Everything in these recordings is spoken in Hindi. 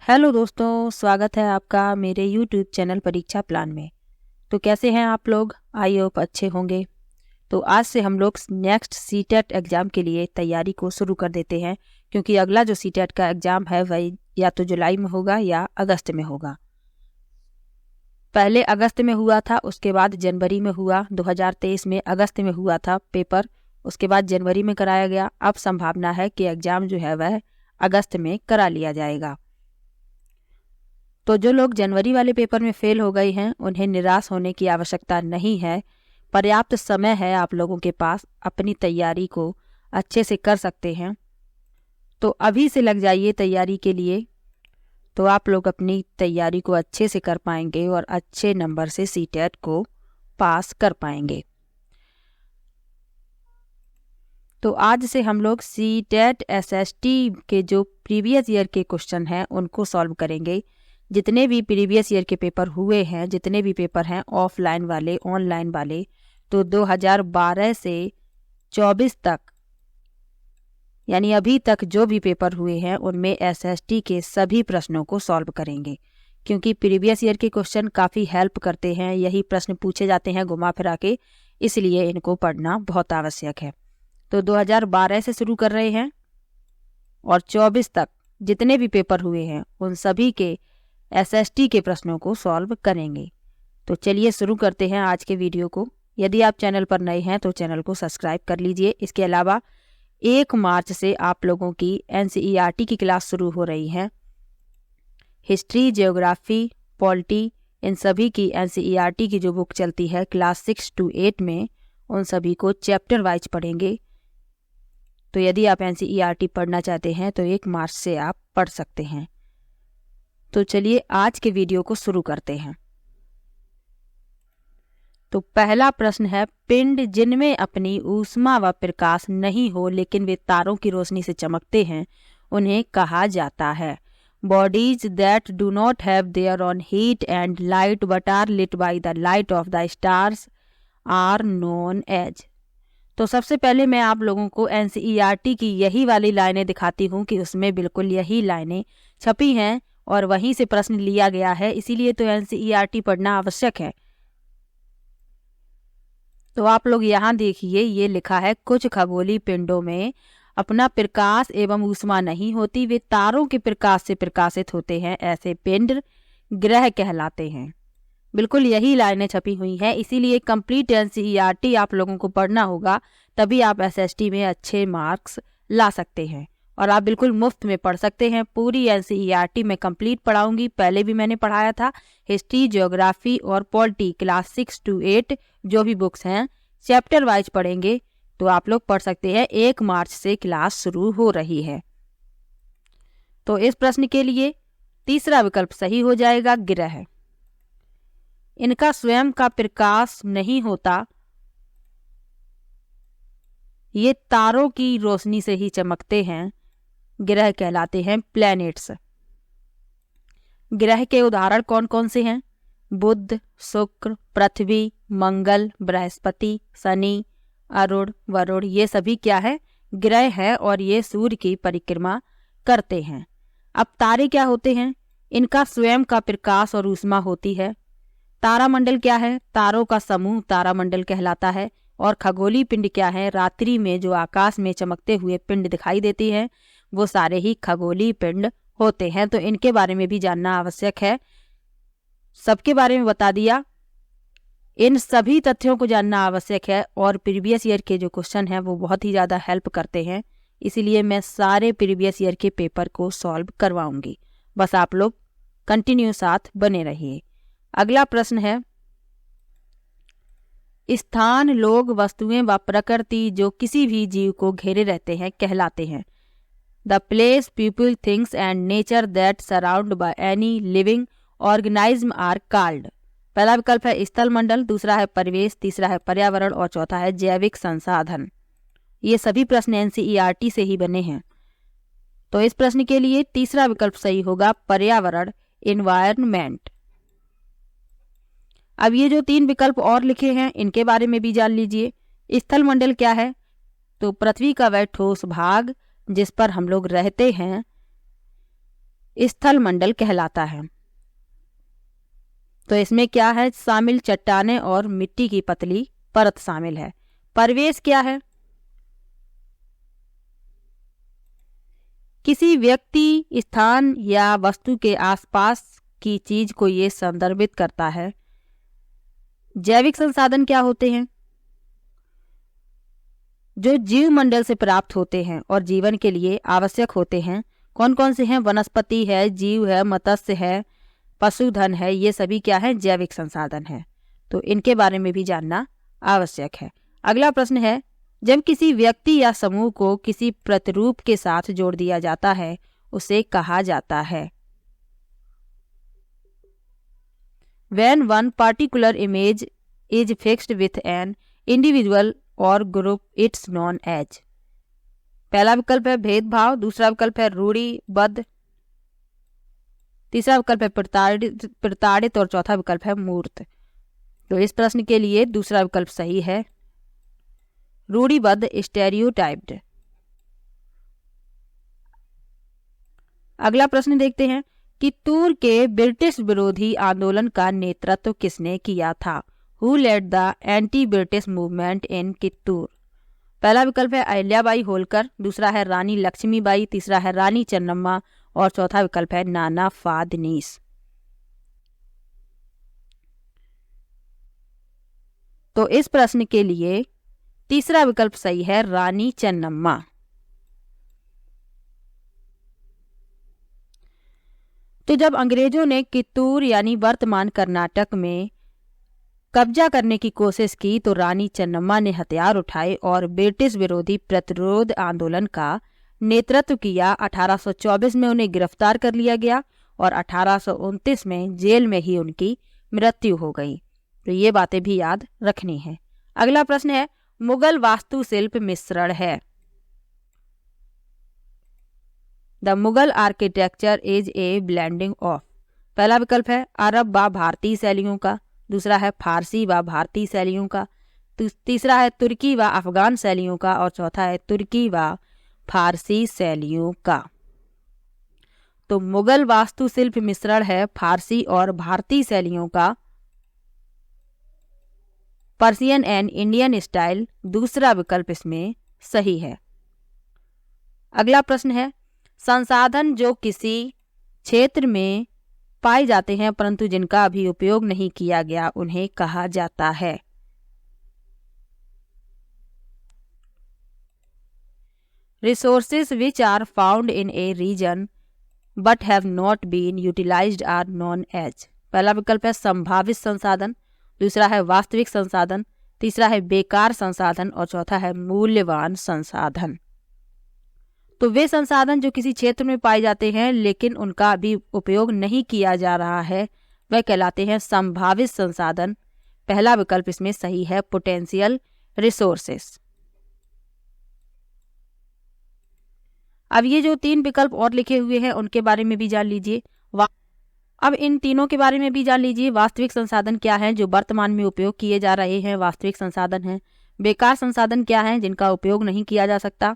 हेलो दोस्तों, स्वागत है आपका मेरे यूट्यूब चैनल परीक्षा प्लान में। तो कैसे हैं आप लोग? आई होप अच्छे होंगे। तो आज से हम लोग नेक्स्ट सीटेट एग्ज़ाम के लिए तैयारी को शुरू कर देते हैं, क्योंकि अगला जो सीटेट का एग्ज़ाम है वही या तो जुलाई में होगा या अगस्त में होगा। पहले अगस्त में हुआ था, उसके बाद जनवरी में हुआ। 2023 में अगस्त में हुआ था पेपर, उसके बाद जनवरी में कराया गया। अब संभावना है कि एग्ज़ाम जो है वह अगस्त में करा लिया जाएगा। तो जो लोग जनवरी वाले पेपर में फेल हो गए हैं उन्हें निराश होने की आवश्यकता नहीं है। पर्याप्त समय है आप लोगों के पास, अपनी तैयारी को अच्छे से कर सकते हैं। तो अभी से लग जाइए तैयारी के लिए, तो आप लोग अपनी तैयारी को अच्छे से कर पाएंगे और अच्छे नंबर से सीटेट को पास कर पाएंगे। तो आज से हम लोग सीटेट एसएसटी के जो प्रीवियस ईयर के क्वेश्चन हैं उनको सॉल्व करेंगे। जितने भी प्रीवियस ईयर के पेपर हुए हैं, जितने भी पेपर हैं ऑफलाइन वाले ऑनलाइन वाले, तो 2012 से 24 तक यानी अभी तक जो भी पेपर हुए हैं उनमें एसएसटी के सभी प्रश्नों को सॉल्व करेंगे। क्योंकि प्रीवियस ईयर के क्वेश्चन काफ़ी हेल्प करते हैं, यही प्रश्न पूछे जाते हैं घुमा फिरा के, इसलिए इनको पढ़ना बहुत आवश्यक है। तो 2012 से शुरू कर रहे हैं और 24 तक जितने भी पेपर हुए हैं उन सभी के एसएसटी के प्रश्नों को सॉल्व करेंगे। तो चलिए शुरू करते हैं आज के वीडियो को। यदि आप चैनल पर नए हैं तो चैनल को सब्सक्राइब कर लीजिए। इसके अलावा 1 मार्च से आप लोगों की एनसीईआरटी की क्लास शुरू हो रही है। हिस्ट्री, ज्योग्राफी, पॉलिटी, इन सभी की एनसीईआरटी की जो बुक चलती है क्लास 6 to 8 में, उन सभी को चैप्टर वाइज पढ़ेंगे। तो यदि आप एनसीईआरटी पढ़ना चाहते हैं तो 1 मार्च से आप पढ़ सकते हैं। तो चलिए आज के वीडियो को शुरू करते हैं। तो पहला प्रश्न है, पिंड जिनमें अपनी ऊष्मा व प्रकाश नहीं हो लेकिन वे तारों की रोशनी से चमकते हैं उन्हें कहा जाता है। Bodies that do not have their own heat and light but are lit by the light of the stars are known as. तो सबसे पहले मैं आप लोगों को एनसीईआरटी की यही वाली लाइनें दिखाती हूँ कि उसमें बिल्कुल यही लाइनें छपी हैं और वहीं से प्रश्न लिया गया है, इसीलिए तो एनसीईआरटी पढ़ना आवश्यक है। तो आप लोग यहाँ देखिए, ये लिखा है, कुछ खगोलीय पिंडों में अपना प्रकाश एवं ऊष्मा नहीं होती, वे तारों के प्रकाश से प्रकाशित होते हैं, ऐसे पिंड ग्रह कहलाते हैं। बिल्कुल यही लाइनें छपी हुई हैं, इसीलिए कंप्लीट एनसीईआरटी आप लोगों को पढ़ना होगा, तभी आप एसएसटी में अच्छे मार्क्स ला सकते हैं। और आप बिल्कुल मुफ्त में पढ़ सकते हैं। पूरी एनसीईआरटी में कंप्लीट पढ़ाऊंगी, पहले भी मैंने पढ़ाया था। हिस्ट्री, ज्योग्राफी और पॉलिटी क्लास 6 to 8 जो भी बुक्स हैं चैप्टर वाइज पढ़ेंगे, तो आप लोग पढ़ सकते हैं। 1 मार्च से क्लास शुरू हो रही है। तो इस प्रश्न के लिए तीसरा विकल्प सही हो जाएगा, ग्रह। इनका स्वयं का प्रकाश नहीं होता, ये तारों की रोशनी से ही चमकते हैं, ग्रह कहलाते हैं प्लैनेट्स। ग्रह के उदाहरण कौन कौन से हैं? बुध, शुक्र, पृथ्वी, मंगल, बृहस्पति, शनि, अरुण, वरुण, ये सभी क्या है? ग्रह है और ये सूर्य की परिक्रमा करते हैं। अब तारे क्या होते हैं? इनका स्वयं का प्रकाश और ऊष्मा होती है। तारामंडल क्या है? तारों का समूह तारामंडल कहलाता है। और खगोलीय पिंड क्या है? रात्रि में जो आकाश में चमकते हुए पिंड दिखाई देती है वो सारे ही खगोलीय पिंड होते हैं। तो इनके बारे में भी जानना आवश्यक है। सबके बारे में बता दिया, इन सभी तथ्यों को जानना आवश्यक है। और प्रीवियस ईयर के जो क्वेश्चन हैं वो बहुत ही ज़्यादा हेल्प करते हैं, इसीलिए मैं सारे प्रीवियस ईयर के पेपर को सॉल्व करवाऊंगी। बस आप लोग कंटिन्यू साथ बने रहिए। अगला प्रश्न है, स्थान, लोग, वस्तुएं व प्रकृति जो किसी भी जीव को घेरे रहते हैं कहलाते हैं। The place, people, things and nature that surround by any living organism are called. पहला विकल्प है स्थल मंडल, दूसरा है परिवेश, तीसरा है पर्यावरण और चौथा है जैविक संसाधन। ये सभी प्रश्न एनसीईआरटी से ही बने हैं। तो इस प्रश्न के लिए तीसरा विकल्प सही होगा, पर्यावरण, इन्वायरमेंट। अब ये जो 3 विकल्प और लिखे हैं इनके बारे में भी जान लीजिए। स्थल मंडल क्या है? तो पृथ्वी का वह ठोस भाग जिस पर हम लोग रहते हैं, स्थल मंडल कहलाता है। तो इसमें क्या है शामिल? चट्टानें और मिट्टी की पतली परत शामिल है। परिवेश क्या है? किसी व्यक्ति, स्थान या वस्तु के आसपास की चीज को ये संदर्भित करता है। जैविक संसाधन क्या होते हैं? जो जीव मंडल से प्राप्त होते हैं और जीवन के लिए आवश्यक होते हैं। कौन कौन से हैं? वनस्पति है, जीव है, मत्स्य है, पशुधन है, ये सभी क्या है? जैविक संसाधन है। तो इनके बारे में भी जानना आवश्यक है। अगला प्रश्न है, जब किसी व्यक्ति या समूह को किसी प्रतिरूप के साथ जोड़ दिया जाता है उसे कहा जाता है। When one particular image is fixed with an individual or group, it's known as। पहला विकल्प है भेदभाव, दूसरा विकल्प है रूढ़िबद्ध, तीसरा विकल्प है प्रताड़ित और चौथा विकल्प है मूर्त। तो इस प्रश्न के लिए दूसरा विकल्प सही है, रूढ़िबद्ध, स्टेरियोटाइप्ड। अगला प्रश्न देखते हैं, कित्तूर के ब्रिटिश विरोधी आंदोलन का नेतृत्व किसने किया था? Who led the anti British movement in Kittur? पहला विकल्प है अहिल्याबाई होलकर, दूसरा है रानी लक्ष्मीबाई, तीसरा है रानी चन्नम्मा और चौथा विकल्प है नाना फादनीस। तो इस प्रश्न के लिए तीसरा विकल्प सही है, रानी चन्नम्मा। तो जब अंग्रेजों ने कित्तूर यानी वर्तमान कर्नाटक में कब्जा करने की कोशिश की तो रानी चन्नम्मा ने हथियार उठाए और ब्रिटिश विरोधी प्रतिरोध आंदोलन का नेतृत्व किया। 1824 में उन्हें गिरफ्तार कर लिया गया और 1829 में जेल में ही उनकी मृत्यु हो गई। तो ये बातें भी याद रखनी है। अगला प्रश्न है, मुगल वास्तुशिल्प मिश्रण है। The Mughal architecture is a blending of. पहला विकल्प है अरब व भारतीय शैलियों का, दूसरा है फारसी व भारतीय शैलियों का, तीसरा है तुर्की व अफगान शैलियों का और चौथा है तुर्की व फारसी शैलियों का। तो मुगल वास्तुशिल्प मिश्रण है फारसी और भारतीय शैलियों का, पर्शियन एंड इंडियन स्टाइल, दूसरा विकल्प इसमें सही है। अगला प्रश्न है, संसाधन जो किसी क्षेत्र में पाए जाते हैं परंतु जिनका अभी उपयोग नहीं किया गया उन्हें कहा जाता है। Resources which are found in a region but have not been utilised are known as. पहला विकल्प है संभावित संसाधन, दूसरा है वास्तविक संसाधन, तीसरा है बेकार संसाधन और चौथा है मूल्यवान संसाधन। तो वे संसाधन जो किसी क्षेत्र में पाए जाते हैं लेकिन उनका अभी उपयोग नहीं किया जा रहा है वह कहलाते हैं संभावित संसाधन। पहला विकल्प इसमें सही है, पोटेंशियल रिसोर्सेस। अब ये जो 3 विकल्प और लिखे हुए हैं उनके बारे में भी जान लीजिए। अब इन तीनों के बारे में भी जान लीजिए। वास्तविक संसाधन क्या है? जो वर्तमान में उपयोग किए जा रहे हैं वास्तविक संसाधन हैं। बेकार संसाधन क्या है? जिनका उपयोग नहीं किया जा सकता।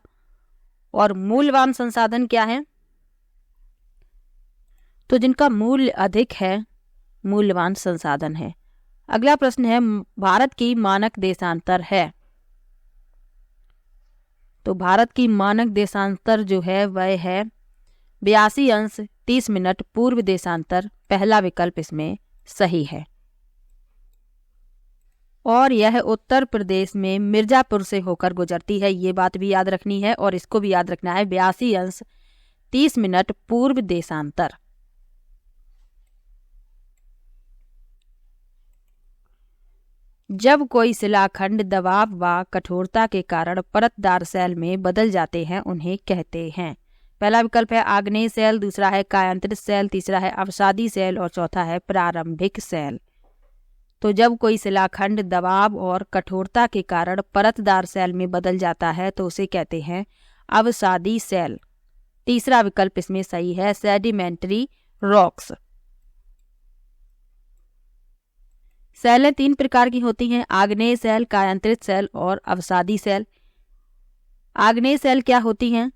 और मूल्यवान संसाधन क्या है? तो जिनका मूल्य अधिक है मूल्यवान संसाधन है। अगला प्रश्न है, भारत की मानक देशांतर है। तो भारत की मानक देशांतर जो है वह है 82 अंश 30 मिनट पूर्व देशांतर। पहला विकल्प इसमें सही है। और यह उत्तर प्रदेश में मिर्जापुर से होकर गुजरती है, ये बात भी याद रखनी है और इसको भी याद रखना है, 82 अंश 30 मिनट पूर्व देशांतर। जब कोई शिलाखंड दबाव व कठोरता के कारण परतदार सेल में बदल जाते हैं उन्हें कहते हैं। पहला विकल्प है आग्नेय सेल, दूसरा है कायांतरित सेल, तीसरा है अवसादी सेल और चौथा है प्रारंभिक सेल। तो जब कोई शिलाखंड दबाव और कठोरता के कारण परतदार सेल में बदल जाता है तो उसे कहते हैं अवसादी सेल। तीसरा विकल्प इसमें सही है, सेडिमेंट्री रॉक्स। सेलें 3 प्रकार की होती हैं, आग्नेय सेल, कायांतरित सेल और अवसादी सेल। आग्नेय सेल क्या होती हैं?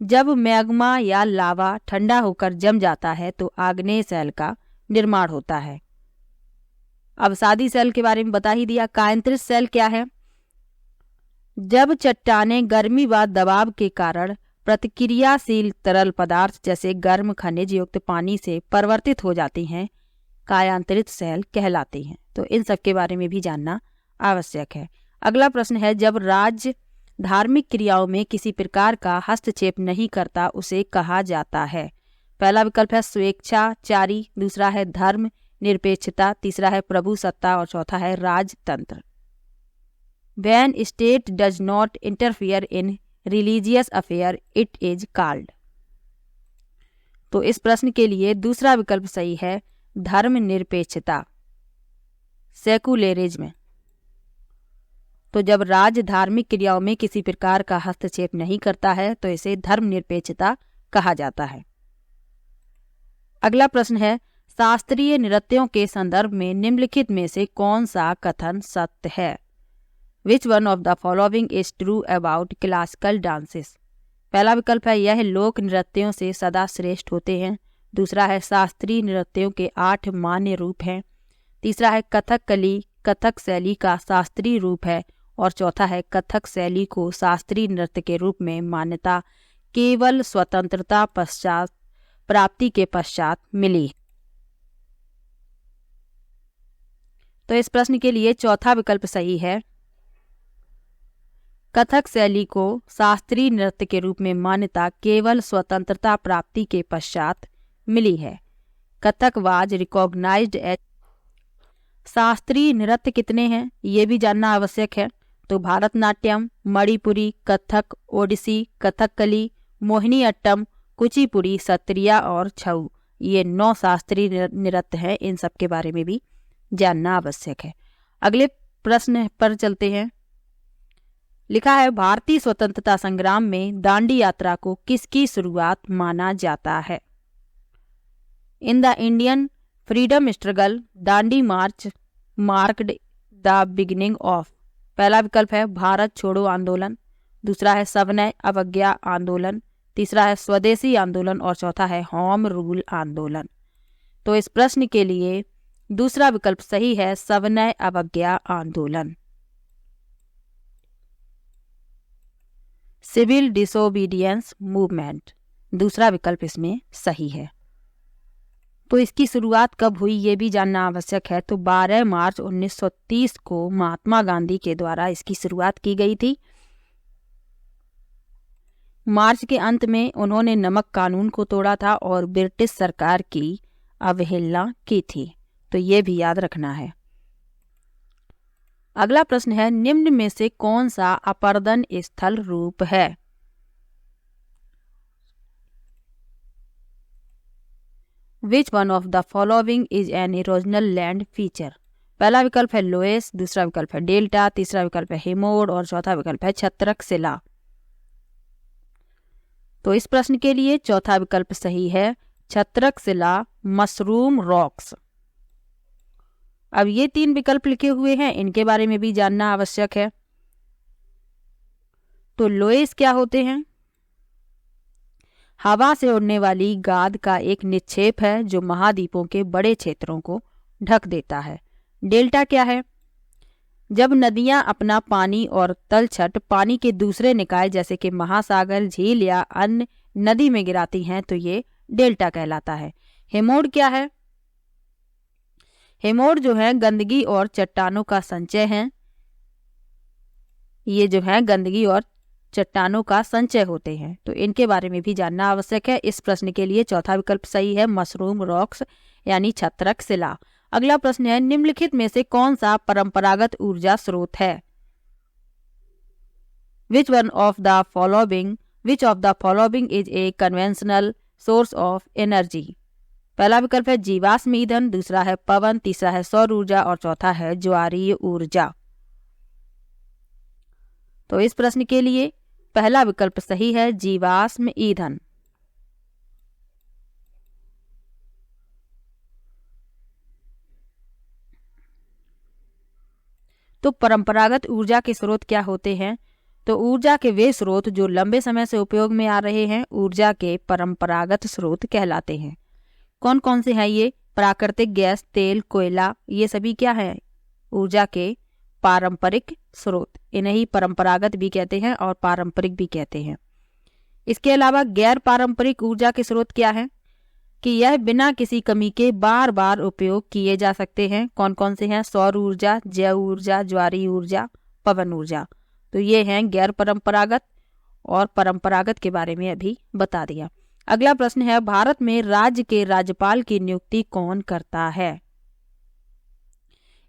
जब मैग्मा या लावा ठंडा होकर जम जाता है तो आग्नेय सेल का निर्माण होता है। अवसादी सेल के बारे में बता ही दिया। कायंत्रित सेल क्या है? जब चट्टानें गर्मी व दबाव के कारण प्रतिक्रियाशील तरल पदार्थ जैसे गर्म खनिज युक्त पानी से परिवर्तित हो जाती हैं, कायांतरित सेल कहलाती हैं। तो इन सब के बारे में भी जानना आवश्यक है। अगला प्रश्न है, जब राज्य धार्मिक क्रियाओं में किसी प्रकार का हस्तक्षेप नहीं करता उसे कहा जाता है। पहला विकल्प है स्वेच्छाचारी, दूसरा है धर्म निरपेक्षता, तीसरा है प्रभु सत्ता और चौथा है राजतंत्र। When state does not interfere in religious affair, it is called। तो इस प्रश्न के लिए दूसरा विकल्प सही है, धर्मनिरपेक्षता, सेकुलरिज्म। तो जब राज्य धार्मिक क्रियाओं में किसी प्रकार का हस्तक्षेप नहीं करता है तो इसे धर्मनिरपेक्षता कहा जाता है। अगला प्रश्न है, शास्त्रीय नृत्यों के संदर्भ में निम्नलिखित में से कौन सा कथन सत्य है? Which one of the following is true about classical dances? पहला विकल्प है, यह लोक नृत्यों से सदा श्रेष्ठ होते हैं। दूसरा है, शास्त्रीय नृत्यों के 8 मान्य रूप हैं। तीसरा है, कथकली कथक शैली का शास्त्रीय रूप है। और चौथा है, कथक शैली को शास्त्रीय नृत्य के रूप में मान्यता केवल स्वतंत्रता पश्चात प्राप्ति के पश्चात मिली। तो इस प्रश्न के लिए चौथा विकल्प सही है, कथक शैली को शास्त्रीय नृत्य के रूप में मान्यता केवल स्वतंत्रता प्राप्ति के पश्चात मिली है। Kathak was recognised as. शास्त्रीय नृत्य कितने हैं ये भी जानना आवश्यक है। तो भारतनाट्यम, मणिपुरी, कथक, ओडिसी, कथकली, मोहिनीअट्टम, कुचिपुड़ी, सत्रिया और छऊ, ये 9 शास्त्रीय नृत्य हैं। इन सब के बारे में भी जानना आवश्यक है। अगले प्रश्न पर चलते हैं। लिखा है, भारतीय स्वतंत्रता संग्राम में दांडी यात्रा को किसकी शुरुआत माना जाता है? In the Indian freedom struggle Dandi March marked the beginning of. पहला विकल्प है भारत छोड़ो आंदोलन, दूसरा है सविनय अवज्ञा आंदोलन, तीसरा है स्वदेशी आंदोलन और चौथा है होम रूल आंदोलन। तो इस प्रश्न के लिए दूसरा विकल्प सही है, सविनय अवज्ञा आंदोलन। सिविल डिसोबीडियंस मूवमेंट, दूसरा विकल्प इसमें सही है। तो इसकी शुरुआत कब हुई ये भी जानना आवश्यक है। तो 12 मार्च 1930 को महात्मा गांधी के द्वारा इसकी शुरुआत की गई थी। मार्च के अंत में उन्होंने नमक कानून को तोड़ा था और ब्रिटिश सरकार की अवहेलना की थी। तो ये भी याद रखना है। अगला प्रश्न है, निम्न में से कौन सा अपर्दन स्थल रूप है? Which one of the following is an erosional land feature? पहला विकल्प है लोएस, दूसरा विकल्प है डेल्टा, तीसरा विकल्प है हेमोड और चौथा विकल्प है छत्रक शिला। तो इस प्रश्न के लिए चौथा विकल्प सही है, छत्रक शिला मशरूम रॉक्स। अब ये 3 विकल्प लिखे हुए हैं, इनके बारे में भी जानना आवश्यक है। तो लोएस क्या होते हैं? हवा से उड़ने वाली गाद का एक निक्षेप है जो महाद्वीपों के बड़े क्षेत्रों को ढक देता है। डेल्टा क्या है? जब नदियां अपना पानी और तलछट पानी के दूसरे निकाय जैसे कि महासागर, झील या अन्य नदी में गिराती हैं तो ये डेल्टा कहलाता है। हेमोड क्या है? हेमोड जो है गंदगी और चट्टानों का संचय है। ये जो है गंदगी और चट्टानों का संचय होते हैं, तो इनके बारे में भी जानना आवश्यक है। इस प्रश्न के लिए चौथा विकल्प सही है, मशरूम रॉक्स यानी छत्रक शिला। अगला प्रश्न है, निम्नलिखित में से कौन सा परंपरागत ऊर्जा स्रोत है? Which of the following is a conventional source of energy? पहला विकल्प है जीवाश्म ईंधन, दूसरा है पवन, तीसरा है सौर ऊर्जा और चौथा है ज्वारीय ऊर्जा। तो इस प्रश्न के लिए पहला विकल्प सही है, जीवाश्म ईंधन। तो परंपरागत ऊर्जा के स्रोत क्या होते हैं? तो ऊर्जा के वे स्रोत जो लंबे समय से उपयोग में आ रहे हैं ऊर्जा के परंपरागत स्रोत कहलाते हैं। कौन कौन से हैं ये? प्राकृतिक गैस, तेल, कोयला, ये सभी क्या है? ऊर्जा के पारंपरिक स्रोत। इन्हें ही परंपरागत भी कहते हैं और पारंपरिक भी कहते हैं। इसके अलावा गैर पारंपरिक ऊर्जा के स्रोत क्या है कि यह बिना किसी कमी के बार बार उपयोग किए जा सकते हैं। कौन कौन से हैं? सौर ऊर्जा, जैव ऊर्जा, ज्वारीय ऊर्जा, पवन ऊर्जा। तो ये हैं गैर परंपरागत, और परंपरागत के बारे में अभी बता दिया। अगला प्रश्न है, भारत में राज्य के राज्यपाल की नियुक्ति कौन करता है?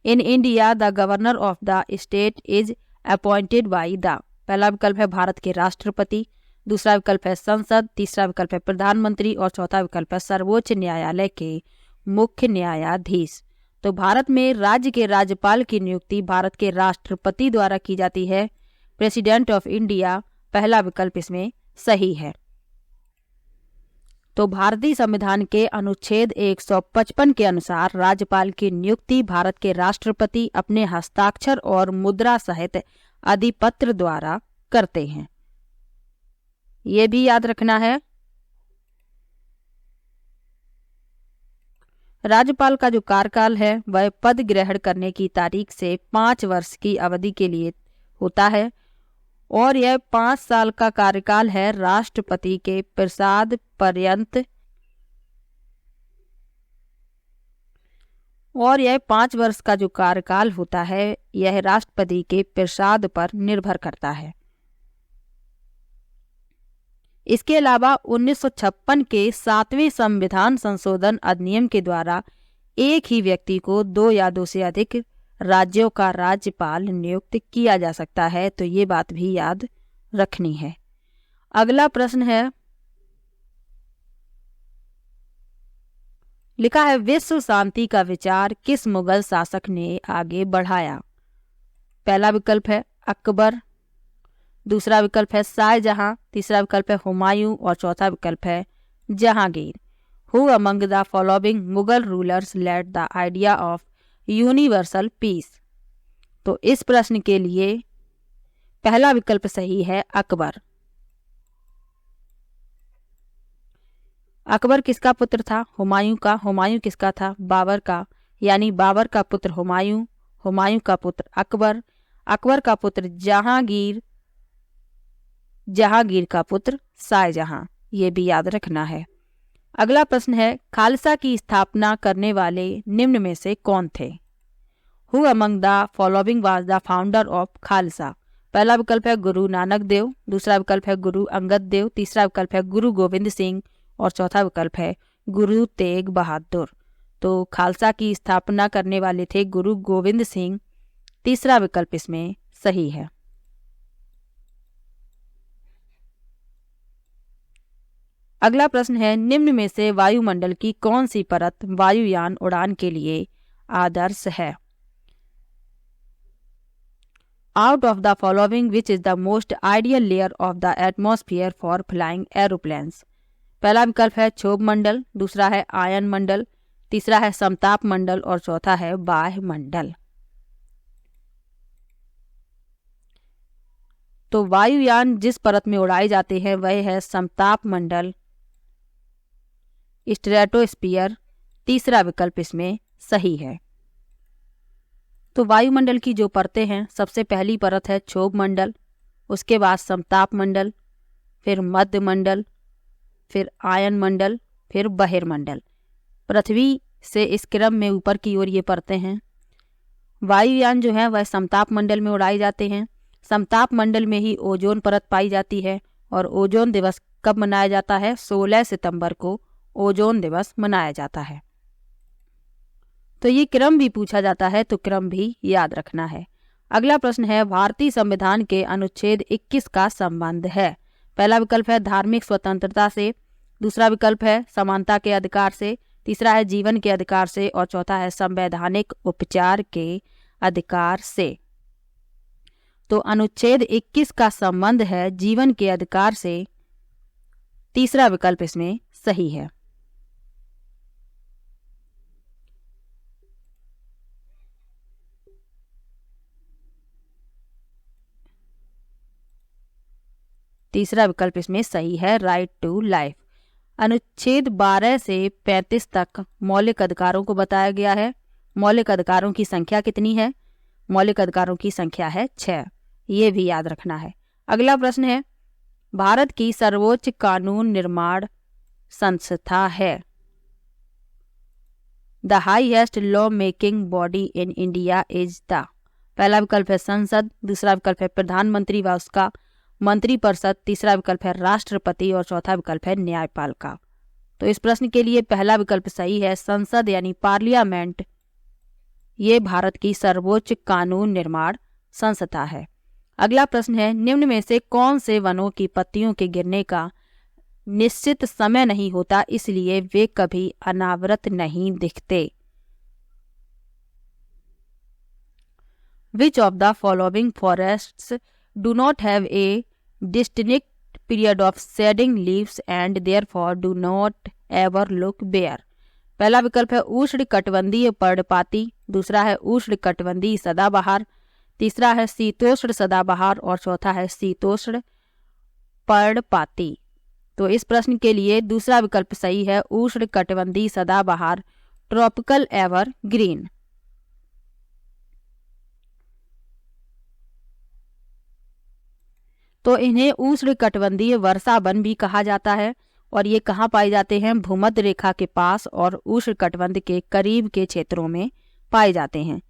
In India the governor of the state is appointed by the. पहला विकल्प है भारत के राष्ट्रपति, दूसरा विकल्प है संसद, तीसरा विकल्प है प्रधानमंत्री और चौथा विकल्प है सर्वोच्च न्यायालय के मुख्य न्यायाधीश। तो भारत में राज्य के राज्यपाल की नियुक्ति भारत के राष्ट्रपति द्वारा की जाती है, प्रेसिडेंट ऑफ इंडिया। पहला विकल्प इसमें सही है। तो भारतीय संविधान के अनुच्छेद 155 के अनुसार राज्यपाल की नियुक्ति भारत के राष्ट्रपति अपने हस्ताक्षर और मुद्रा सहित अधिपत्र द्वारा करते हैं। ये भी याद रखना है। राज्यपाल का जो कार्यकाल है वह पद ग्रहण करने की तारीख से 5 वर्ष की अवधि के लिए होता है, और यह 5 साल का कार्यकाल है राष्ट्रपति के प्रसाद पर्यंत, और यह 5 वर्ष का जो कार्यकाल होता है यह राष्ट्रपति के प्रसाद पर निर्भर करता है। इसके अलावा 1956 के 7वें संविधान संशोधन अधिनियम के द्वारा एक ही व्यक्ति को 2 या 2 से अधिक राज्यों का राज्यपाल नियुक्त किया जा सकता है। तो ये बात भी याद रखनी है। अगला प्रश्न है, लिखा है विश्व शांति का विचार किस मुगल शासक ने आगे बढ़ाया? पहला विकल्प है अकबर, दूसरा विकल्प है शाहजहां, तीसरा विकल्प है हुमायूं और चौथा विकल्प है Jahangir. Who among the following Mughal rulers led the idea of universal peace? तो इस प्रश्न के लिए पहला विकल्प सही है अकबर। अकबर किसका पुत्र था? हुमायूं का। हुमायूं किसका था? बाबर का। यानी बाबर का पुत्र हुमायूं, हुमायूं का पुत्र अकबर, अकबर का पुत्र जहांगीर, जहांगीर का पुत्र शाहजहां। ये भी याद रखना है। अगला प्रश्न है, खालसा की स्थापना करने वाले निम्न में से कौन थे? Who among the following was the founder of Khalsa? पहला विकल्प है गुरु नानक देव, दूसरा विकल्प है गुरु अंगद देव, तीसरा विकल्प है गुरु गोविंद सिंह और चौथा विकल्प है गुरु तेग बहादुर। तो खालसा की स्थापना करने वाले थे गुरु गोविंद सिंह। तीसरा विकल्प इसमें सही है। अगला प्रश्न है, निम्न में से वायुमंडल की कौन सी परत वायुयान उड़ान के लिए आदर्श है? Out of the following which is the most ideal layer of the atmosphere for flying aeroplanes? पहला विकल्प है क्षोभ मंडल, दूसरा है आयन मंडल, तीसरा है समताप मंडल और चौथा है बाह्य मंडल। तो वायुयान जिस परत में उड़ाए जाते हैं वह है समताप मंडल, स्ट्रेटोस्फीयर। तीसरा विकल्प इसमें सही है। तो वायुमंडल की जो परतें हैं, सबसे पहली परत है क्षोभ मंडल, उसके बाद समताप मंडल, फिर मध्य मंडल, फिर आयन मंडल, फिर बहिर्मंडल। पृथ्वी से इस क्रम में ऊपर की ओर ये परतें हैं। वायुयान जो है वह समताप मंडल में उड़ाए जाते हैं। समताप मंडल में ही ओजोन परत पाई जाती है, और ओजोन दिवस कब मनाया जाता है? 16 सितंबर को ओजोन दिवस मनाया जाता है। तो ये क्रम भी पूछा जाता है, तो क्रम भी याद रखना है। अगला प्रश्न है, भारतीय संविधान के अनुच्छेद 21 का संबंध है? पहला विकल्प है धार्मिक स्वतंत्रता से, दूसरा विकल्प है समानता के अधिकार से, तीसरा है जीवन के अधिकार से और चौथा है संवैधानिक उपचार के अधिकार से। तो अनुच्छेद 21 का संबंध है जीवन के अधिकार से। तीसरा विकल्प इसमें सही है। तीसरा विकल्प इसमें सही है, राइट टू लाइफ। अनुच्छेद 12 से 35 तक मौलिक अधिकारों को बताया गया है। मौलिक अधिकारों की संख्या कितनी है? मौलिक अधिकारों की संख्या है 6। ये भी याद रखना है। अगला प्रश्न है, भारत की सर्वोच्च कानून निर्माण संस्था है। The highest law making body in India is the. पहला विकल्प है संसद, दूसरा विकल्प है प्रधानमंत्री व उसका मंत्रिपरिषद, तीसरा विकल्प है राष्ट्रपति और चौथा विकल्प है न्यायपालिका। तो इस प्रश्न के लिए पहला विकल्प सही है, संसद यानी पार्लियामेंट। ये भारत की सर्वोच्च कानून निर्माण संस्था है। अगला प्रश्न है, निम्न में से कौन से वनों की पत्तियों के गिरने का निश्चित समय नहीं होता, इसलिए वे कभी अनावृत नहीं दिखते? Which of the following forests do not have a distinct period of shedding leaves and therefore do not ever look bare? पहला विकल्प है उष्णकटिबंधीय पर्णपाती, दूसरा है उष्णकटिबंधीय सदाबहार, तीसरा है शीतोष्ण सदाबहार और चौथा है शीतोष्ण पर्णपाती। तो इस प्रश्न के लिए दूसरा विकल्प सही है, उष्णकटिबंधीय सदाबहार, ट्रॉपिकल एवर ग्रीन। तो इन्हें उष्णकटिबंधीय वर्षा वन भी कहा जाता है और ये कहाँ पाए जाते हैं? भूमध्य रेखा के पास और उष्णकटिबंध के करीब के क्षेत्रों में पाए जाते हैं।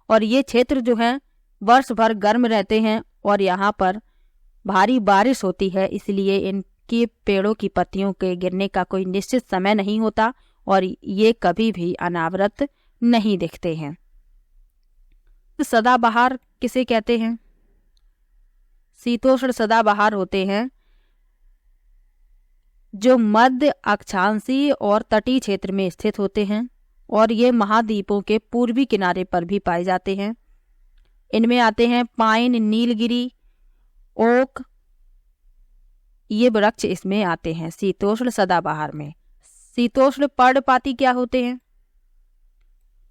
और ये क्षेत्र जो है वर्ष भर गर्म रहते हैं और यहाँ पर भारी बारिश होती है, इसलिए इनके पेड़ों की पत्तियों के गिरने का कोई निश्चित समय नहीं होता और ये कभी भी अनावृत नहीं दिखते हैं। सदाबहार किसे कहते हैं? शीतोष्ण सदाबहार होते हैं जो मध्य अक्षांशीय और तटीय क्षेत्र में स्थित होते हैं और ये महाद्वीपों के पूर्वी किनारे पर भी पाए जाते हैं। इनमें आते हैं पाइन, नीलगिरी, ओक, ये वृक्ष इसमें आते हैं शीतोष्ण सदाबहार में। शीतोष्ण पर्णपाती क्या होते हैं?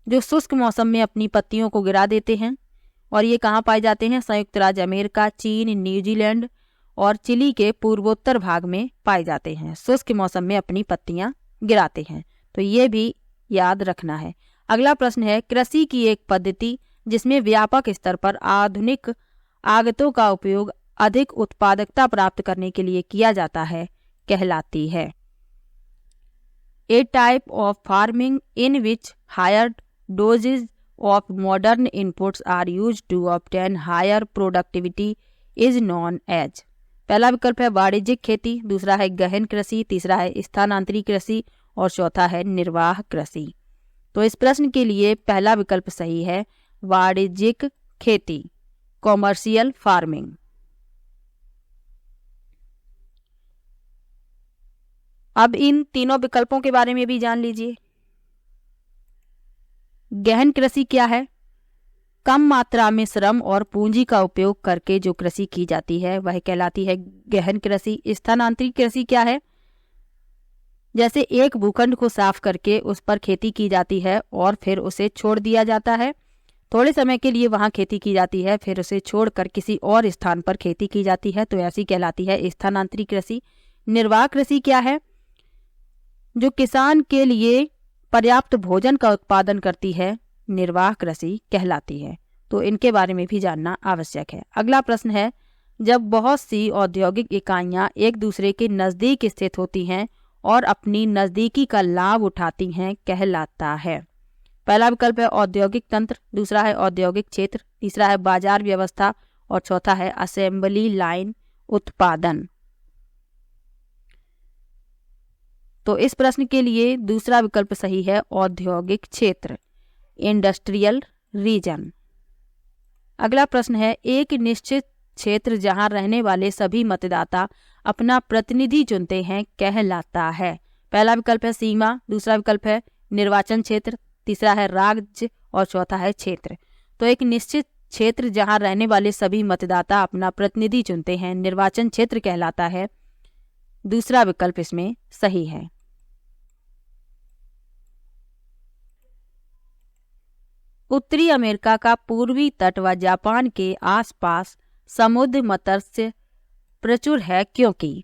जो शुष्क मौसम में अपनी पत्तियों को गिरा देते हैं और ये कहाँ पाए जाते हैं? संयुक्त राज्य अमेरिका, चीन, न्यूजीलैंड और चिली के पूर्वोत्तर भाग में पाए जाते हैं। शुष्क मौसम में अपनी पत्तियां गिराते हैं, तो ये भी याद रखना है। अगला प्रश्न है, कृषि की एक पद्धति जिसमें व्यापक स्तर पर आधुनिक आगतों का उपयोग अधिक उत्पादकता प्राप्त करने के लिए किया जाता है, कहलाती है? A type of farming in which higher doses of modern inputs are used to obtain higher productivity is known as। पहला विकल्प है वाणिज्यिक खेती, दूसरा है गहन कृषि, तीसरा है स्थानांतरी कृषि और चौथा है निर्वाह कृषि। तो इस प्रश्न के लिए पहला विकल्प सही है, वाणिज्यिक खेती, कॉमर्शियल फार्मिंग। अब इन तीनों विकल्पों के बारे में भी जान लीजिए। गहन कृषि क्या है? कम मात्रा में श्रम और पूंजी का उपयोग करके जो कृषि की जाती है वह कहलाती है गहन कृषि। स्थानांतरित कृषि क्या है? जैसे एक भूखंड को साफ करके उस पर खेती की जाती है और फिर उसे छोड़ दिया जाता है, थोड़े समय के लिए वहां खेती की जाती है, फिर उसे छोड़कर किसी और स्थान पर खेती की जाती है, तो ऐसी कहलाती है स्थानांतरित कृषि। निर्वाह कृषि क्या है? जो किसान के लिए पर्याप्त भोजन का उत्पादन करती है, निर्वाह कृषि कहलाती है। तो इनके बारे में भी जानना आवश्यक है। अगला प्रश्न है, जब बहुत सी औद्योगिक इकाइयां एक दूसरे के नज़दीक स्थित होती हैं और अपनी नज़दीकी का लाभ उठाती हैं, कहलाता है? पहला विकल्प है औद्योगिक तंत्र, दूसरा है औद्योगिक क्षेत्र, तीसरा है बाजार व्यवस्था और चौथा है असेंबली लाइन उत्पादन। तो इस प्रश्न के लिए दूसरा विकल्प सही है, औद्योगिक क्षेत्र, इंडस्ट्रियल रीजन। अगला प्रश्न है, एक निश्चित क्षेत्र जहां रहने वाले सभी मतदाता अपना प्रतिनिधि चुनते हैं, कहलाता है? पहला विकल्प है सीमा, दूसरा विकल्प है निर्वाचन क्षेत्र, तीसरा है राज्य और चौथा है क्षेत्र। तो एक निश्चित क्षेत्र जहां रहने वाले सभी मतदाता अपना प्रतिनिधि चुनते हैं, निर्वाचन क्षेत्र कहलाता है। दूसरा विकल्प इसमें सही है। उत्तरी अमेरिका का पूर्वी तट व जापान के आसपास समुद्र मत्स्य प्रचुर है क्योंकि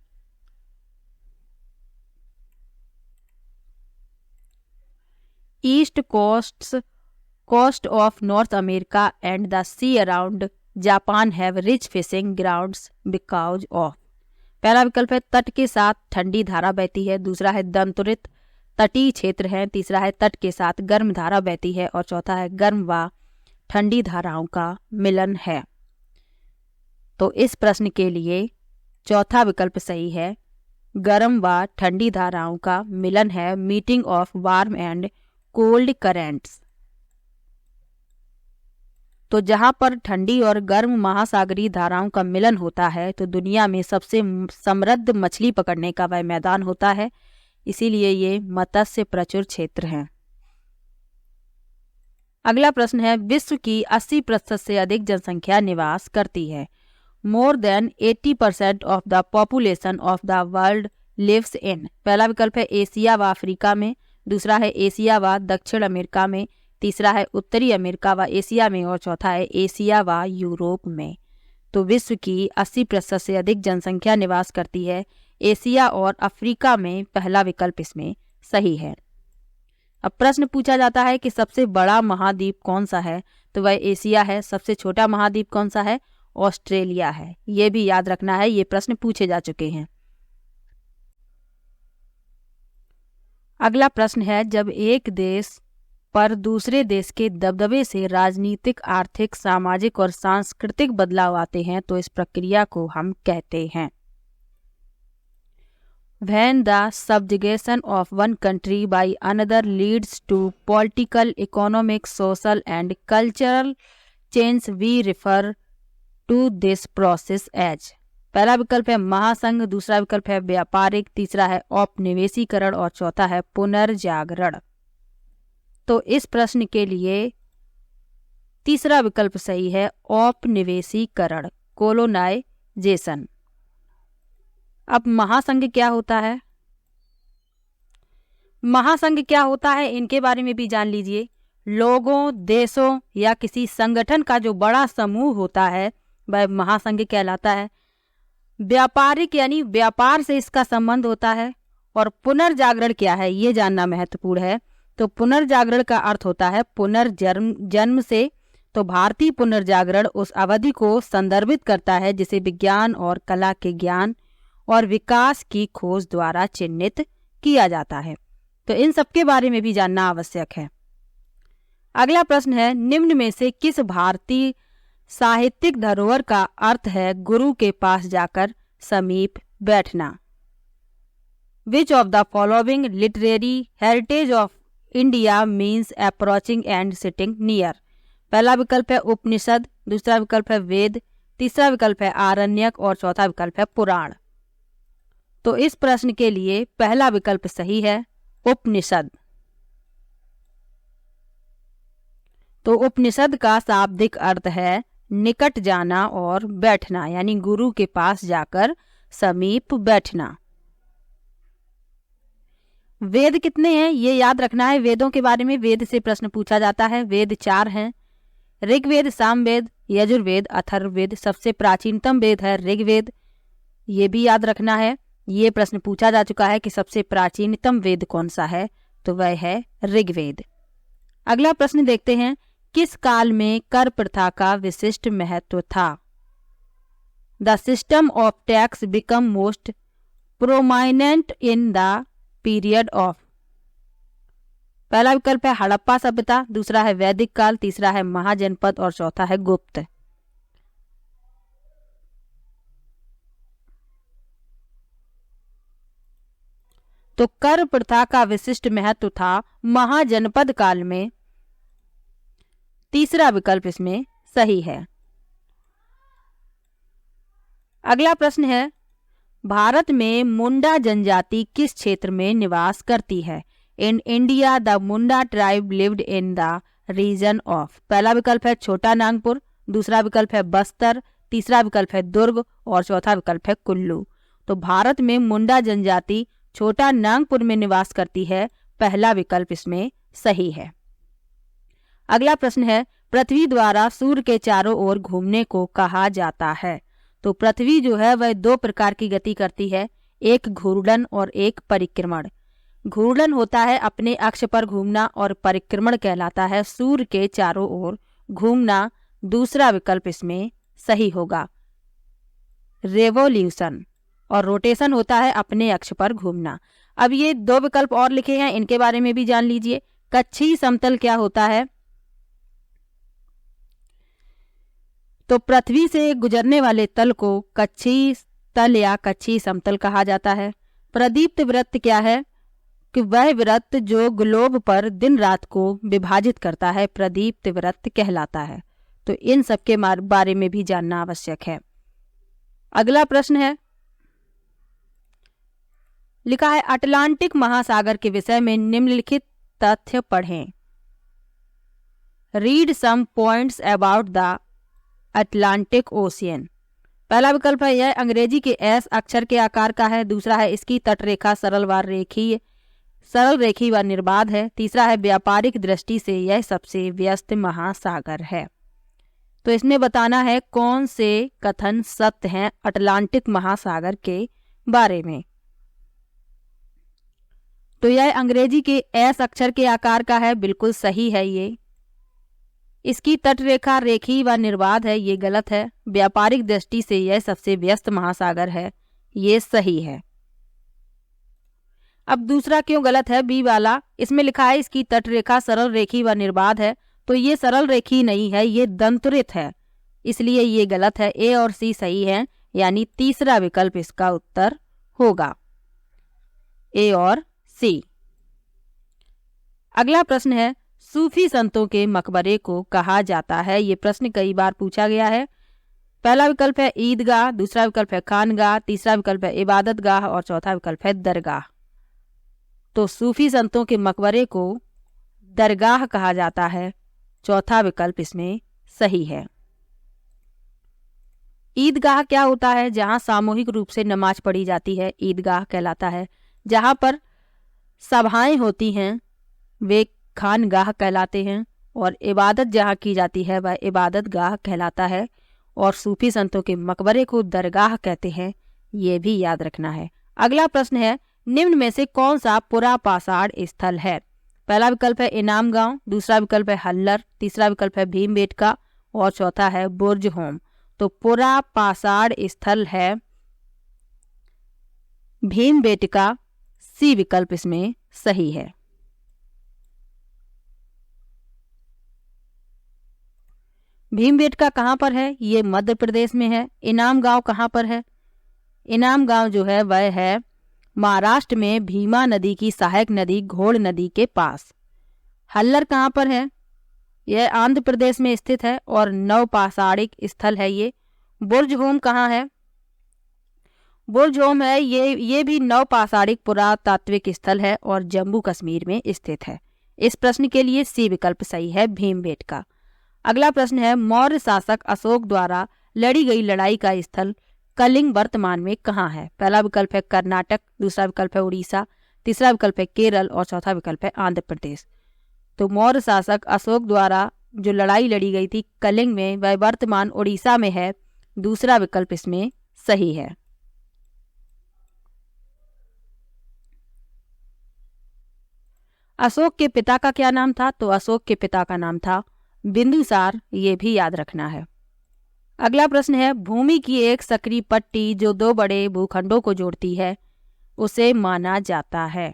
east coast of North America and the sea around Japan have rich fishing grounds because of. पहला विकल्प है तट के साथ ठंडी धारा बहती है, दूसरा है दंतुरित तटीय क्षेत्र है, तीसरा है तट के साथ गर्म धारा बहती है और चौथा है गर्म व ठंडी धाराओं का मिलन है। तो इस प्रश्न के लिए चौथा विकल्प सही है, गर्म व ठंडी धाराओं का मिलन है, meeting of warm and cold currents. तो जहां पर ठंडी और गर्म महासागरीय धाराओं का मिलन होता है तो दुनिया में सबसे समृद्ध मछली पकड़ने का वह मैदान होता है, इसीलिए ये मत्स्य प्रचुर क्षेत्र हैं। अगला प्रश्न है, विश्व की 80% से अधिक जनसंख्या निवास करती है। More than 80% of the population of the world lives in. पहला विकल्प है एशिया व अफ्रीका में, दूसरा है एशिया व दक्षिण अमेरिका में, तीसरा है उत्तरी अमेरिका व एशिया में और चौथा है एशिया व यूरोप में। तो विश्व की 80% से अधिक जनसंख्या निवास करती है एशिया और अफ्रीका में, पहला विकल्प इसमें सही है। अब प्रश्न पूछा जाता है कि सबसे बड़ा महाद्वीप कौन सा है, तो वह एशिया है। सबसे छोटा महाद्वीप कौन सा है, ऑस्ट्रेलिया है। ये भी याद रखना है, ये प्रश्न पूछे जा चुके हैं। अगला प्रश्न है, जब एक देश पर दूसरे देश के दबदबे से राजनीतिक, आर्थिक, सामाजिक और सांस्कृतिक बदलाव आते हैं तो इस प्रक्रिया को हम कहते हैं। When the subjugation of one country by another leads to political, economic, social and cultural change, we refer to this process as। पहला विकल्प है महासंघ, दूसरा विकल्प है व्यापारिक, तीसरा है औपनिवेशीकरण और चौथा है पुनर्जागरण। तो इस प्रश्न के लिए तीसरा विकल्प सही है, औपनिवेशीकरण, कोलोनाइजेशन। अब महासंघ क्या होता है, महासंघ क्या होता है इनके बारे में भी जान लीजिए। लोगों, देशों या किसी संगठन का जो बड़ा समूह होता है वह महासंघ कहलाता है। व्यापारिक यानी व्यापार से इसका संबंध होता है। और पुनर्जागरण क्या है ये जानना महत्वपूर्ण है। तो पुनर्जागरण का अर्थ होता है पुनर्जन्म से। तो भारतीय पुनर्जागरण उस अवधि को संदर्भित करता है जिसे विज्ञान और कला के ज्ञान और विकास की खोज द्वारा चिन्हित किया जाता है। तो इन सब के बारे में भी जानना आवश्यक है। अगला प्रश्न है, निम्न में से किस भारतीय साहित्यिक धरोहर का अर्थ है गुरु के पास जाकर समीप बैठना। Which of the following literary heritage of India means approaching and sitting near. पहला विकल्प है उपनिषद, दूसरा विकल्प है वेद, तीसरा विकल्प है आरण्यक और चौथा विकल्प है पुराण। तो इस प्रश्न के लिए पहला विकल्प सही है, उपनिषद। तो उपनिषद का शाब्दिक अर्थ है निकट जाना और बैठना, यानी गुरु के पास जाकर समीप बैठना। वेद कितने हैं ये याद रखना है। वेदों के बारे में वेद से प्रश्न पूछा जाता है। वेद 4 हैं, ऋग्वेद, सामवेद, यजुर्वेद, अथर्ववेद। सबसे प्राचीनतम वेद है ऋग्वेद, ये भी याद रखना है। ये प्रश्न पूछा जा चुका है कि सबसे प्राचीनतम वेद कौन सा है, तो वह है ऋग्वेद। अगला प्रश्न देखते हैं, किस काल में कर प्रथा का विशिष्ट महत्व था। The system of tax become most prominent in the period of. पहला विकल्प है हड़प्पा सभ्यता, दूसरा है वैदिक काल, तीसरा है महाजनपद और चौथा है गुप्त। तो कर प्रथा का विशिष्ट महत्व था महाजनपद काल में, तीसरा विकल्प इसमें सही है। अगला प्रश्न है, भारत में मुंडा जनजाति किस क्षेत्र में निवास करती है। In India the Munda tribe lived in the region of. पहला विकल्प है छोटा नागपुर, दूसरा विकल्प है बस्तर, तीसरा विकल्प है दुर्ग और चौथा विकल्प है कुल्लू। तो भारत में मुंडा जनजाति छोटा नागपुर में निवास करती है, पहला विकल्प इसमें सही है। अगला प्रश्न है, पृथ्वी द्वारा सूर्य के चारों ओर घूमने को कहा जाता है। तो पृथ्वी जो है वह दो प्रकार की गति करती है, एक घूर्णन और एक परिक्रमण। घूर्णन होता है अपने अक्ष पर घूमना और परिक्रमण कहलाता है सूर्य के चारों ओर घूमना। दूसरा विकल्प इसमें सही होगा। रेवोल्यूशन और रोटेशन होता है अपने अक्ष पर घूमना। अब ये दो विकल्प और लिखे हैं, इनके बारे में भी जान लीजिए। कक्षीय समतल क्या होता है? तो पृथ्वी से गुजरने वाले तल को कक्षीय तल या कक्षीय समतल कहा जाता है। प्रदीप्त वृत्त क्या है? कि वह वृत्त जो ग्लोब पर दिन रात को विभाजित करता है, प्रदीप्त वृत्त कहलाता है। तो इन सब के बारे में भी जानना आवश्यक है। अगला प्रश्न है, लिखा है अटलांटिक महासागर के विषय में निम्नलिखित तथ्य पढ़ें। Read some points about the Atlantic Ocean. पहला विकल्प है यह अंग्रेजी के एस अक्षर के आकार का है। दूसरा है इसकी तटरेखा सरल रेखी व निर्बाध है। तीसरा है व्यापारिक दृष्टि से यह सबसे व्यस्त महासागर है। तो इसमें बताना है कौन से कथन सत्य हैं अटलांटिक महासागर के बारे में। तो यह अंग्रेजी के एस अक्षर के आकार का है, बिल्कुल सही है ये। इसकी तटरेखा रेखीय व निर्बाध है, ये गलत है। व्यापारिक दृष्टि से यह सबसे व्यस्त महासागर है, ये सही है। अब दूसरा क्यों गलत है? बी वाला, इसमें लिखा है इसकी तटरेखा सरल रेखी व निर्बाध है, तो ये सरल रेखी नहीं है, ये दंतुरित है, इसलिए ये गलत है। ए और सी सही है, यानी तीसरा विकल्प इसका उत्तर होगा, ए और सी। अगला प्रश्न है, सूफी संतों के मकबरे को कहा जाता है। ये प्रश्न कई बार पूछा गया है। पहला विकल्प है ईदगाह, दूसरा विकल्प है खानगाह, तीसरा विकल्प है इबादतगाह और चौथा विकल्प है दरगाह। तो सूफी संतों के मकबरे को दरगाह कहा जाता है, चौथा विकल्प इसमें सही है। ईदगाह क्या होता है? जहां सामूहिक रूप से नमाज पढ़ी जाती है, ईदगाह कहलाता है। जहां पर सभाएं होती हैं वे खानगाह कहलाते हैं, और इबादत जहाँ की जाती है वह इबादतगाह कहलाता है, और सूफी संतों के मकबरे को दरगाह कहते हैं, ये भी याद रखना है। अगला प्रश्न है, निम्न में से कौन सा पुरापाषाण स्थल है? पहला विकल्प है इनाम गांव, दूसरा विकल्प है हल्लर, तीसरा विकल्प है भीमबेटका और चौथा है बुर्ज होम। तो पुरापाषाण स्थल है भीमबेटका, सी विकल्प इसमें सही है। भीमबेटका कहाँ पर है? ये मध्य प्रदेश में है। इनाम गांव कहाँ पर है? इनाम गांव जो है वह है महाराष्ट्र में भीमा नदी की सहायक नदी घोड़ नदी के पास। हल्लर कहाँ पर है? यह आंध्र प्रदेश में स्थित है और नवपाषाणिक स्थल है ये। बुर्ज होम कहाँ है? बुर्ज होम है ये भी नवपाषाणिक पुरातात्विक स्थल है और जम्मू कश्मीर में स्थित है। इस प्रश्न के लिए सी विकल्प सही है, भीमबेटका। अगला प्रश्न है, मौर्य शासक अशोक द्वारा लड़ी गई लड़ाई का स्थल कलिंग वर्तमान में कहाँ है? पहला विकल्प है कर्नाटक, दूसरा विकल्प है उड़ीसा, तीसरा विकल्प है केरल और चौथा विकल्प है आंध्र प्रदेश। तो मौर्य शासक अशोक द्वारा जो लड़ाई लड़ी गई थी कलिंग में, वह वर्तमान उड़ीसा में है, दूसरा विकल्प इसमें सही है। अशोक के पिता का क्या नाम था? तो अशोक के पिता का नाम था बिंदुसार, ये भी याद रखना है। अगला प्रश्न है, भूमि की एक सक्रिय पट्टी जो दो बड़े भूखंडों को जोड़ती है उसे माना जाता है।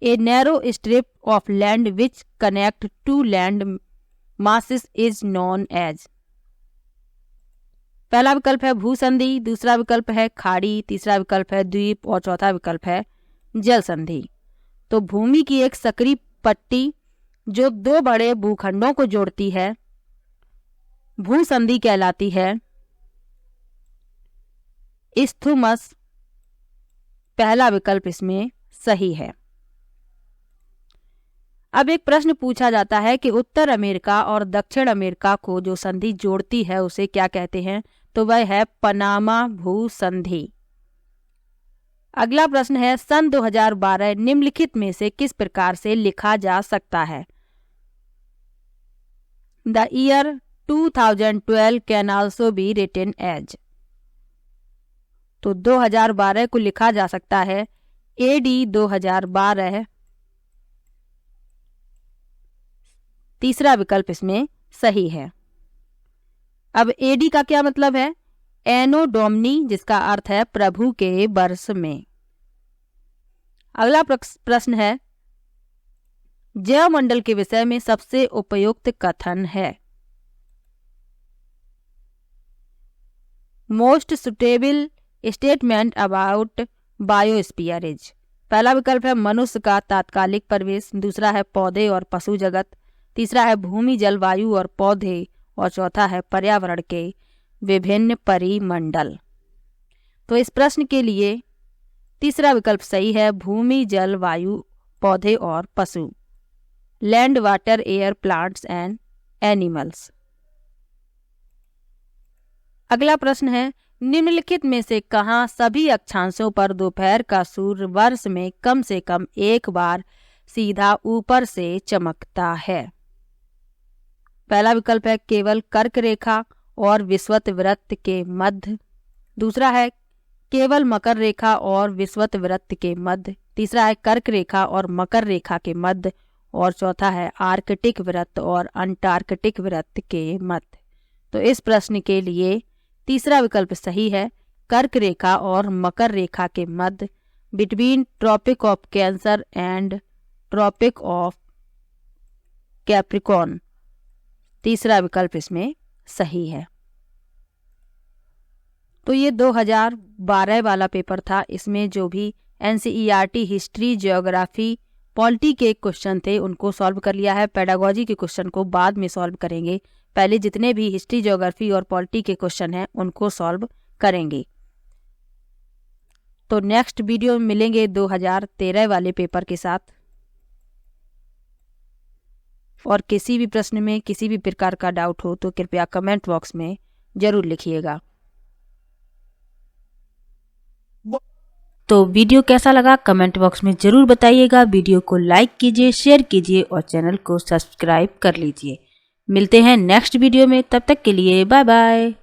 A narrow strip of land which connect two land masses is known as. पहला विकल्प है भूसंधि, दूसरा विकल्प है खाड़ी, तीसरा विकल्प है द्वीप और चौथा विकल्प है जल संधि। तो भूमि की एक सक्रिय पट्टी जो दो बड़े भूखंडों को जोड़ती है भूसंधि कहलाती है। इस्थुमस, पहला विकल्प इसमें सही है। अब एक प्रश्न पूछा जाता है कि उत्तर अमेरिका और दक्षिण अमेरिका को जो संधि जोड़ती है उसे क्या कहते हैं? तो वह है पनामा भूसंधि। अगला प्रश्न है, सन 2012 निम्नलिखित में से किस प्रकार से लिखा जा सकता है? The year 2012 can also be written as. तो 2012 को लिखा जा सकता है AD 2012। तीसरा विकल्प इसमें सही है। अब AD का क्या मतलब है? एनो डोमिनी, जिसका अर्थ है प्रभु के वर्ष में। अगला प्रश्न है, जैवमंडल के विषय में सबसे उपयुक्त कथन है। Most suitable statement about biosphere is. पहला विकल्प है मनुष्य का तात्कालिक प्रवेश, दूसरा है पौधे और पशु जगत, तीसरा है भूमि जलवायु और पौधे, और चौथा है पर्यावरण के विभिन्न परिमंडल। तो इस प्रश्न के लिए तीसरा विकल्प सही है, भूमि जलवायु पौधे और पशु, land water air plants and animals. अगला प्रश्न है, निम्नलिखित में से कहाँ सभी अक्षांशों पर दोपहर का सूर्य वर्ष में कम से कम एक बार सीधा ऊपर से चमकता है? पहला विकल्प है केवल कर्क रेखा और विषुवत वृत्त के मध्य, दूसरा है केवल मकर रेखा और विषुवत वृत्त के मध्य, तीसरा है कर्क रेखा और मकर रेखा के मध्य, और चौथा है आर्कटिक वृत्त और अंटार्कटिक वृत्त के मध्य। तो इस प्रश्न के लिए तीसरा विकल्प सही है, कर्क रेखा और मकर रेखा के मध्य, between Tropic of Cancer and Tropic of Capricorn. तीसरा विकल्प इसमें सही है। तो ये 2012 वाला पेपर था। इसमें जो भी NCERT हिस्ट्री, ज्योग्राफी, पॉलिटी के क्वेश्चन थे उनको सॉल्व कर लिया है। पेडागोजी के क्वेश्चन को बाद में सॉल्व करेंगे, पहले जितने भी हिस्ट्री, ज्योग्राफी और पॉलिटी के क्वेश्चन हैं उनको सॉल्व करेंगे। तो नेक्स्ट वीडियो में मिलेंगे 2013 वाले पेपर के साथ। और किसी भी प्रश्न में किसी भी प्रकार का डाउट हो तो कृपया कमेंट बॉक्स में जरूर लिखिएगा। तो वीडियो कैसा लगा कमेंट बॉक्स में जरूर बताइएगा। वीडियो को लाइक कीजिए, शेयर कीजिए और चैनल को सब्सक्राइब कर लीजिए। मिलते हैं नेक्स्ट वीडियो में, तब तक के लिए बाय बाय।